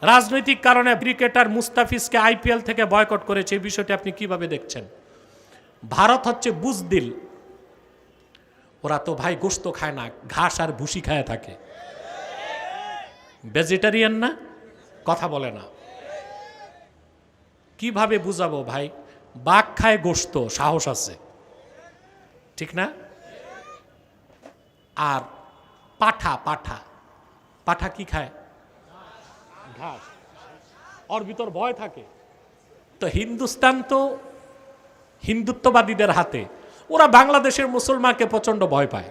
রাজনৈতিক কারণে cricketer মুস্তাফিজকে IPL থেকে বয়কট করেছে, এই বিষয়টি আপনি কিভাবে দেখছেন? ভারত হচ্ছে বুজদিল, ওরা তো ভাই গোশত খায় না, ঘাস আর ভুসি খায় থাকে। ভেজিটেরিয়ান না, কথা বলে না। কিভাবে বুঝাবো ভাই? বাঘ খায় গোশত, সাহস আছে, ঠিক না? আর পাঠা পাঠা পাঠা কি খায়? ঘাস। ওর ভিতর ভয় থাকে। তো হিন্দুস্তান তো হিন্দুত্ববাদীদের হাতে, ওরা বাংলাদেশের মুসলমানকে প্রচন্ড ভয় পায়।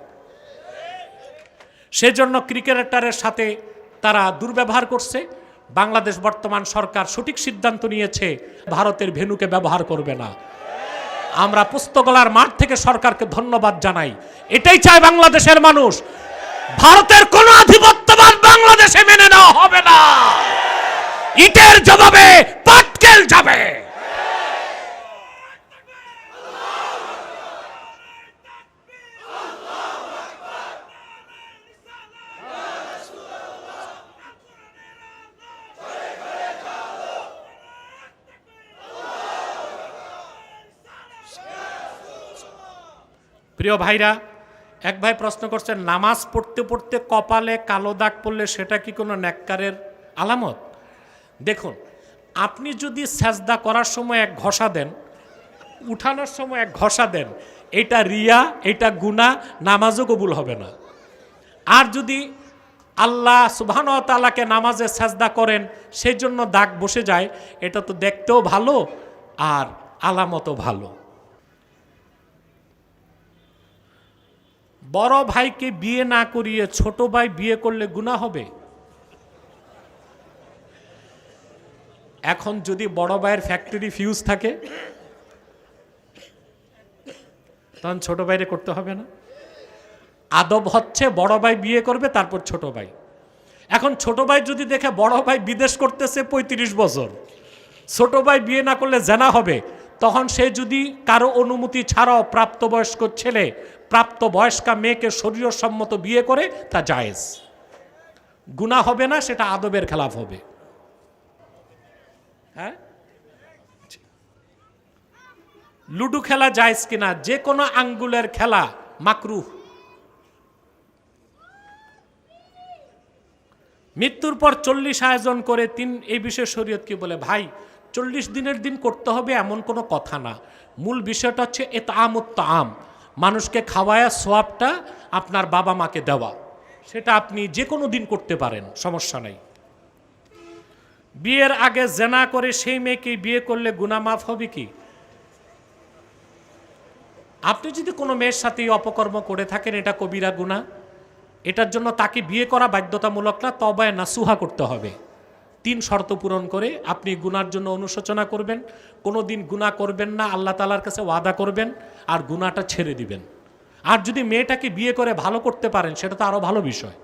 সেজন্য ক্রিকেটারের সাথে তারা দুর্ব্যবহার করছে। বাংলাদেশ বর্তমান সরকার সঠিক সিদ্ধান্ত নিয়েছে, ভারতের ভেন্যুকে ব্যবহার করবে না। আমরা পুস্তকলার মাঠ থেকে সরকারকে ধন্যবাদ জানাই। এটাই চায় বাংলাদেশের মানুষ। ভারতের কোন আধিপত্যবাদ বাংলাদেশে মেনে নেওয়া হবে না। ইটের জবাবে পাটকেল যাবে। প্রিয় ভাইরা, এক ভাই প্রশ্ন করছেন, নামাজ পড়তে পড়তে কপালে কালো দাগ পড়লে সেটা কি কোনো নেককারের আলামত? দেখুন, আপনি যদি সেজদা করার সময় এক ঘষা দেন, উঠানোর সময় এক ঘষা দেন, এটা রিয়া, এটা গুনাহ, নামাজও কবুল হবে না। আর যদি আল্লাহ সুবহানাহু ওয়া তাআলাকে নামাজে সেজদা করেন, সেই জন্য দাগ বসে যায়, এটা তো দেখতেও ভালো আর আলামতও ভালো। বড় ভাইকে বিয়ে না করিয়ে ছোট ভাই বিয়ে করলে গুনাহ হবে? এখন যদি বড় ভাইয়ের ফ্যাক্টরি ফিউজ থাকে, তখন ছোট ভাইরে করতে হবে না? আদব হচ্ছে বড় ভাই বিয়ে করবে, তারপর ছোট ভাই। এখন ছোট ভাই যদি দেখে বড় ভাই বিদেশ করতেছে 35 বছর, ছোট ভাই বিয়ে না করলে জানা হবে, তখন সে যদি কারো অনুমতি ছাড়াও প্রাপ্তবয়স্ক ছেলে প্রাপ্তবয়স্কা মেয়েকে শরীয়তসম্মত বিয়ে করে, তা জায়েজ, গুনাহ হবে না, সেটা আদবের খেলাফ হবে। হ্যাঁ, লুডু খেলা জায়েজ কিনা? যে কোনো আঙ্গুলের খেলা মাকরুহ। মৃত্যুর পর 40 আয়োজন করে এই বিষয়ে শরীয়ত কি বলে? ভাই, 40 দিনের দিন করতে হবে এমন কোনো কথা না। মূল বিষয়টা হচ্ছে ইতআমুত তাআম, মানুষকে খাওয়ায়া সোয়াবটা আপনার বাবা মাকে দেওয়া। সেটা আপনি যে কোনো দিন করতে পারেন, সমস্যা নাই। বিয়ের আগে জেনা করে সেই মেয়েকে বিয়ে করলে গুনাহ মাফ হবে কি? আপনি যদি কোনো মেয়ের সাথে অপকর্ম করে থাকেন, এটা কবিরা গুনাহ। এটার জন্য তাকে বিয়ে করা বাধ্যতামূলক না, তওবায়ে নাসুহা করতে হবে। 3 শর্ত পূরণ করে আপনি গুনার জন্য অনুশোচনা করবেন, কোনো দিন গুনাহ করবেন না, আল্লাহ তাআলার কাছে ওয়াদা করবেন, আর গুনাহটা ছেড়ে দিবেন। আর যদি মেয়েটাকে বিয়ে করে ভালো করতে পারেন, সেটা তো আরও ভালো বিষয়।